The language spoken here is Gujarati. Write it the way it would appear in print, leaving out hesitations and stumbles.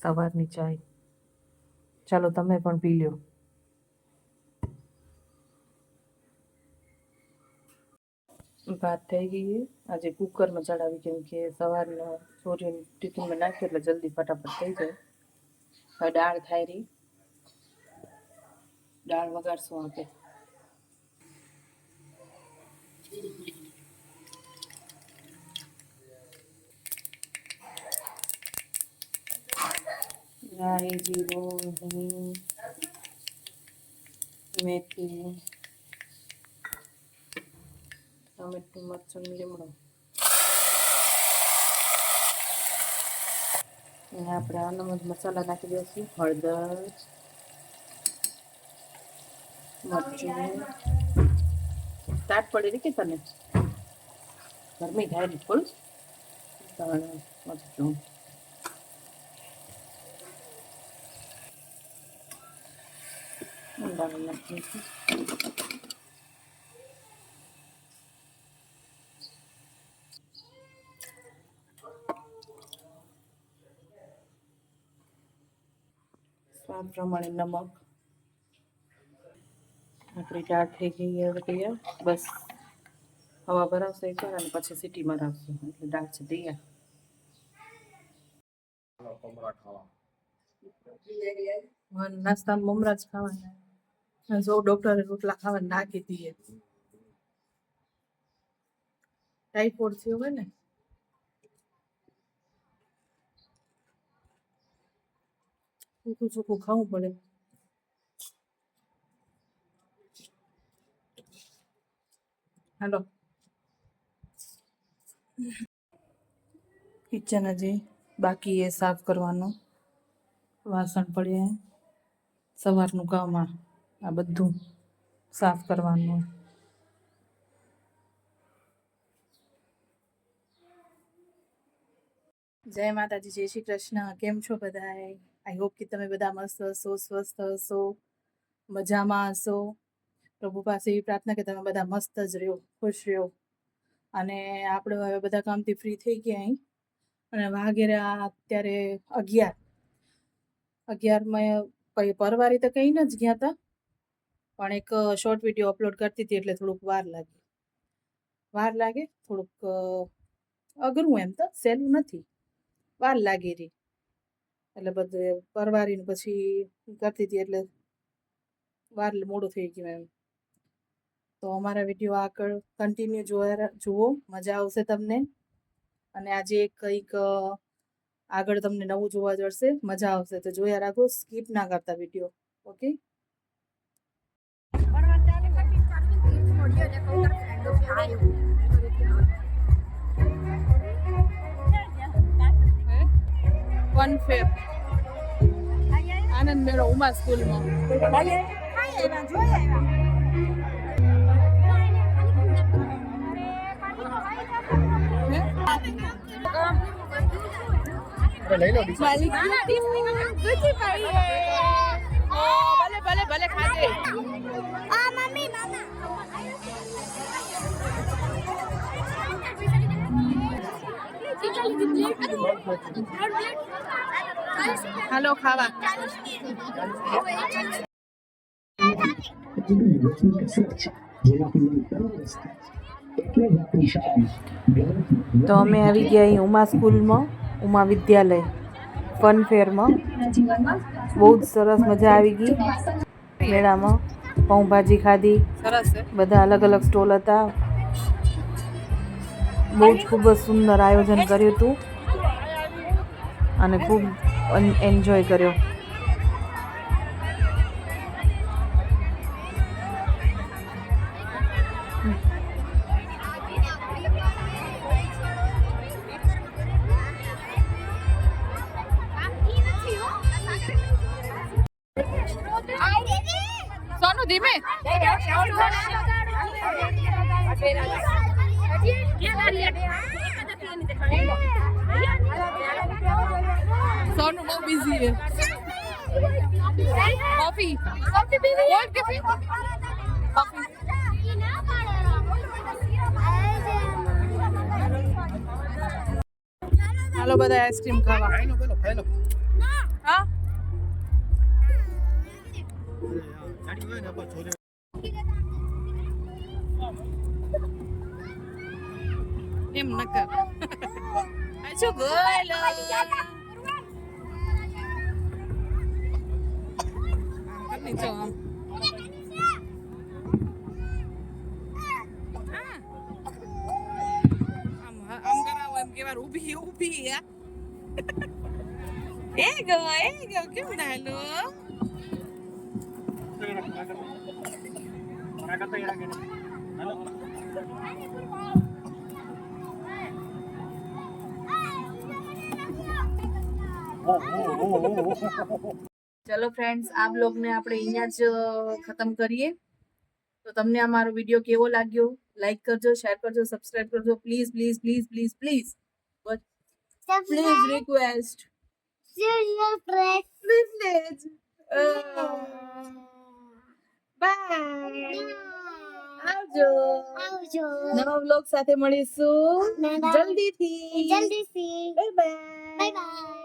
સવારની ચાય. ચાલો તમે પણ પી લો. ભાત થઈ ગઈ છે. આજે કુકરમાં ચડાવી કેમ કે સવારનો સોરીને ટિફિનમાં નાખ્યો એટલે જલ્દી ફટાફટ થઈ જાય. હવે દાળ થાય રહી, દાળ વઘારશું આપણે. રાઈ, જીરું, હિંગ, મેથી, ટમેટું, મરચું, લીમડો. અને આપણે આનો મસાલા નાખી દઈશું. હળદર, મરચું. તાટ પડી રહી કે તને ગરમી થાય ને ફૂલ. મરચું, ઊંડાનું નાખી દઈશું. સ્વાદ પ્રમાણે નમક. આપણી દાળ થઈ ગઈ હવે તૈયાર. બસ હવા ભરાવશે એક વાર અને પછી સીટી મરાવશું એટલે દાળ છે તૈયાર. નાસ્તામાં મમરા જ ખાવાના. જો ડોક્ટરે રોટલા ખાવા ના કીધી. ટાઈફોઇડ થયો હોય ને સૂકું સૂકું ખાવું પડે. હાલો, કિચન હજી બાકી એ સાફ કરવાનું. વાસણ પડ્યા. સવારનું કામ આ બધું સાફ કરવાનું. જય માતાજી, જય શ્રી કૃષ્ણ. કેમ છો બધાય? આઈ હોપ કે તમે બધા મસ્ત હશો, સ્વસ્થ હશો, મજામાં હશો. પ્રભુ પાસે એવી પ્રાર્થના કે તમે બધા મસ્ત જ રહ્યો, ખુશ રહ્યો. અને આપણે હવે બધા કામથી ફ્રી થઈ ગયા અહીં અને વાઘેરા અત્યારે 11 પરવારી તો કંઈ ન જ ગયા હતા, પણ એક શોર્ટ વિડીયો અપલોડ કરતી હતી એટલે થોડુંક વાર લાગે થોડુંક અઘરું. એમ તો સહેલું નથી, વાર લાગી રહી. એટલે બધું પરવારીને પછી કરતી હતી એટલે વાર મોડું થઈ ગયું એમ. તો અમારા વિડીયો આગળ કન્ટિન્યુ જુઓ, મજા આવશે તમને. અને આજે કંઈક આગળ તમને નવું જોવા જશે, મજા આવશે. તો જોયા રાખો, સ્કીપ ના કરતા વિડીયો. ઓકે. ફન ફેર આનંદ મેળો ઉમા સ્કૂલમાં. ભલે ખાજે. હાલો ખાવા. તો અમે આવી ગયા અહીં ઉમા સ્કૂલમાં, ઉમા વિદ્યાલય ફન ફેરમાં. બહુ જ સરસ મજા આવી ગઈ મેળામાં. પાઉંભાજી ખાધી, બધા અલગ અલગ સ્ટોલ હતા. બહુ જ ખૂબ જ સુંદર આયોજન કર્યું હતું અને ખૂબ એન્જોય કર્યો. સોનુ ધીમે. સોનુ બહુ બિઝી છે. કોફી હાલો બધા આઈસ્ક્રીમ ખાવા. હા એમ ન કર આજો ગોલ કરની જો આમ આમ કરાવો એમ કેવાર ઊભી ઊભી એ ગો કેમ ડાલો ચલો ફ્રેન્ડ્સ આ બ્લોગને આપણે અહીંયા જ ખતમ કરીએ તો તમને અમારો વિડીયો કેવો લાગ્યો લાઈક કરજો શેર કરજો સબસ્ક્રાઇબ કરજો please please please please please please request please bye આવજો નવા બ્લોગ સાથે મળીશું જલ્દીથી જલ્દીથી બાય બાય બાય બાય